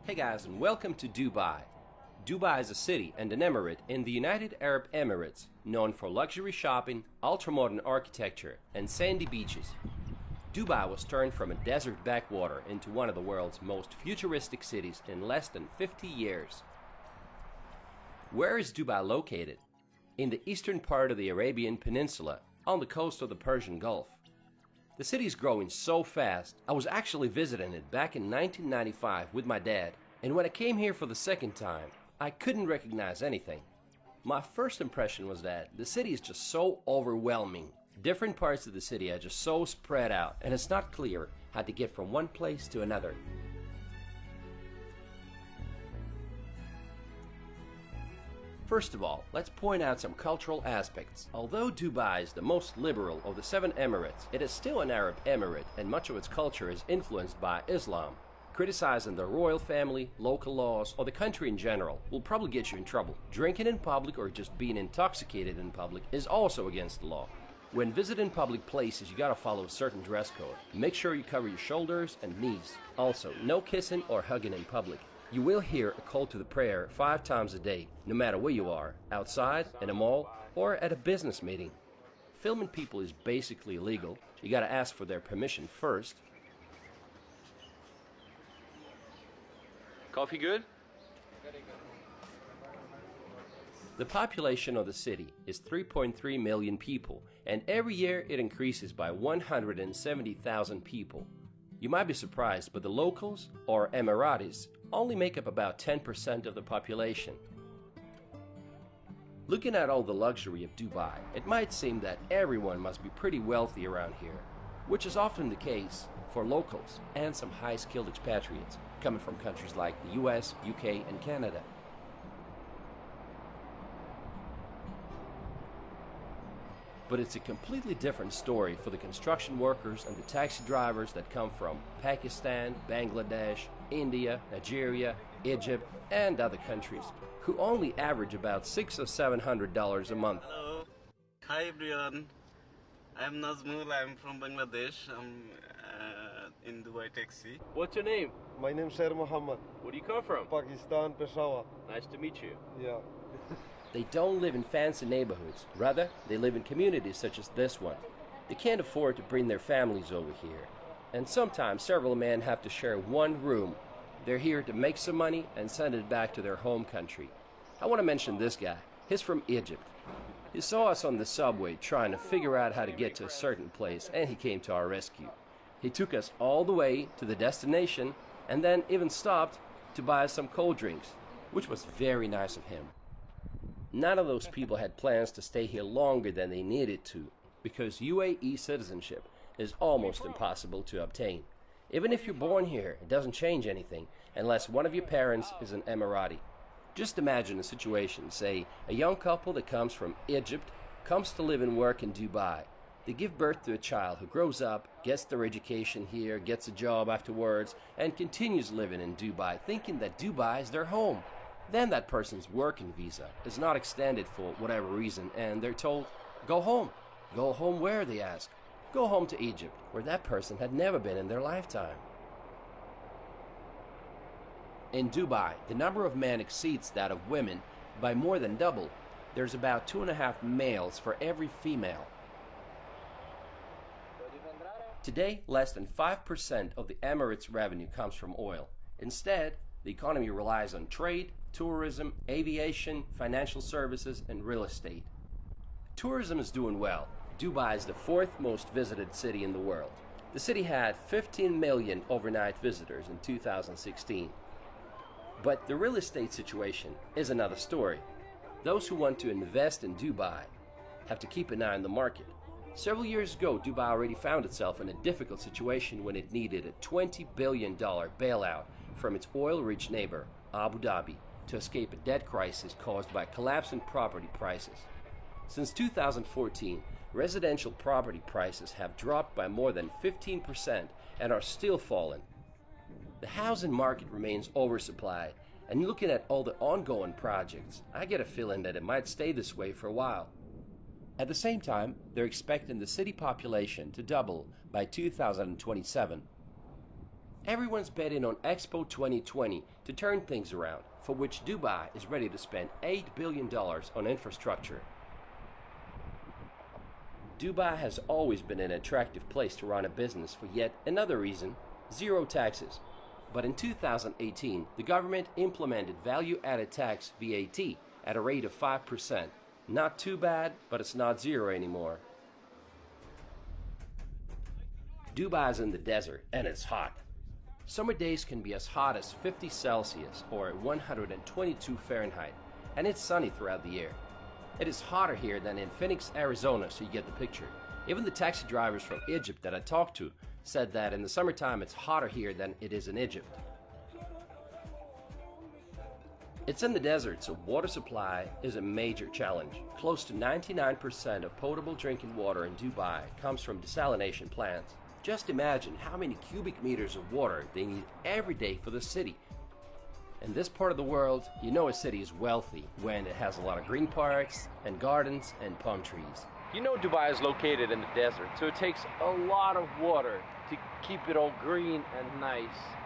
Hey guys, and welcome to Dubai. Dubai is a city and an emirate in the United Arab Emirates, known for luxury shopping, ultra-modern architecture, and sandy beaches. Dubai was turned from a desert backwater into one of the world's most futuristic cities in less than 50 years. Where is Dubai located? In the eastern part of the Arabian Peninsula, on the coast of the Persian Gulf. The city is growing so fast, I was actually visiting it back in 1995 with my dad, and when I came here for the second time, I couldn't recognize anything. My first impression was that the city is just so overwhelming. Different parts of the city are just so spread out, and it's not clear how to get from one place to another. First of all, let's point out some cultural aspects. Although Dubai is the most liberal of the 7 emirates, it is still an Arab emirate and much of its culture is influenced by Islam. Criticizing the royal family, local laws, or the country in general will probably get you in trouble. Drinking in public or just being intoxicated in public is also against the law. When visiting public places, you gotta follow a certain dress code. Make sure you cover your shoulders and knees. Also, no kissing or hugging in public. You will hear a call to the prayer 5 times a day, no matter where you are, outside, in a mall, or at a business meeting. Filming people is basically illegal. You gotta ask for their permission first. Coffee good? The population of the city is 3.3 million people, and every year it increases by 170,000 people. You might be surprised, but the locals, or Emiratis, only make up about 10% of the population. Looking at all the luxury of Dubai, it might seem that everyone must be pretty wealthy around here, which is often the case for locals and some high-skilled expatriates coming from countries like the US, UK, and Canada. But it's a completely different story for the construction workers and the taxi drivers that come from Pakistan, Bangladesh, India, Nigeria, Egypt, and other countries, who only average about $600 or $700 a month. Hello. Hi everyone. I'm Nazmul. I'm from Bangladesh. I'm in Dubai taxi. What's your name? My name is Sher Muhammad. Where do you come from? Pakistan, Peshawar. Nice to meet you. Yeah. They don't live in fancy neighborhoods. Rather, they live in communities such as this one. They can't afford to bring their families over here. And sometimes several men have to share one room. They're here to make some money and send it back to their home country. I want to mention this guy. He's from Egypt. He saw us on the subway trying to figure out how to get to a certain place, and he came to our rescue. He took us all the way to the destination and then even stopped to buy us some cold drinks, which was very nice of him. None of those people had plans to stay here longer than they needed to, because Uae Citizenship is almost impossible to obtain. Even if you're born here, it doesn't change anything unless one of your parents is an Emirati. Just imagine a situation, say a young couple that comes from Egypt comes to live and work in Dubai. They give birth to a child who grows up, gets their education here, gets a job afterwards, and continues living in Dubai, thinking that Dubai is their home. Then that person's working visa is not extended for whatever reason, and they're told, go home. Go home where, they ask. Go home to Egypt, where that person had never been in their lifetime. In Dubai, the number of men exceeds that of women by more than double. There's about 2.5 males for every female. Today, less than 5% of the Emirates' revenue comes from oil. Instead, the economy relies on trade, tourism, aviation, financial services, and real estate. Tourism is doing well. Dubai is the 4th most visited city in the world. The city had 15 million overnight visitors in 2016. But the real estate situation is another story. Those who want to invest in Dubai have to keep an eye on the market. Several years ago, Dubai already found itself in a difficult situation when it needed a $20 billion bailout from its oil-rich neighbor, Abu Dhabi, to escape a debt crisis caused by collapsing property prices. Since 2014, residential property prices have dropped by more than 15% and are still falling. The housing market remains oversupplied, and looking at all the ongoing projects, I get a feeling that it might stay this way for a while. At the same time, they're expecting the city population to double by 2027. Everyone's betting on Expo 2020 to turn things around, for which Dubai is ready to spend $8 billion on infrastructure. Dubai has always been an attractive place to run a business for yet another reason: zero taxes. But in 2018, the government implemented value-added tax VAT at a rate of 5%. Not too bad, but it's not zero anymore. Dubai is in the desert and it's hot. Summer days can be as hot as 50 Celsius or 122 Fahrenheit, and it's sunny throughout the year. It is hotter here than in Phoenix, Arizona, so you get the picture. Even the taxi drivers from Egypt that I talked to said that in the summertime it's hotter here than it is in Egypt. It's in the desert, so water supply is a major challenge. Close to 99% of potable drinking water in Dubai comes from desalination plants. Just imagine how many cubic meters of water they need every day for the city. In this part of the world, you know a city is wealthy when it has a lot of green parks and gardens and palm trees. You know Dubai is located in the desert, so it takes a lot of water to keep it all green and nice.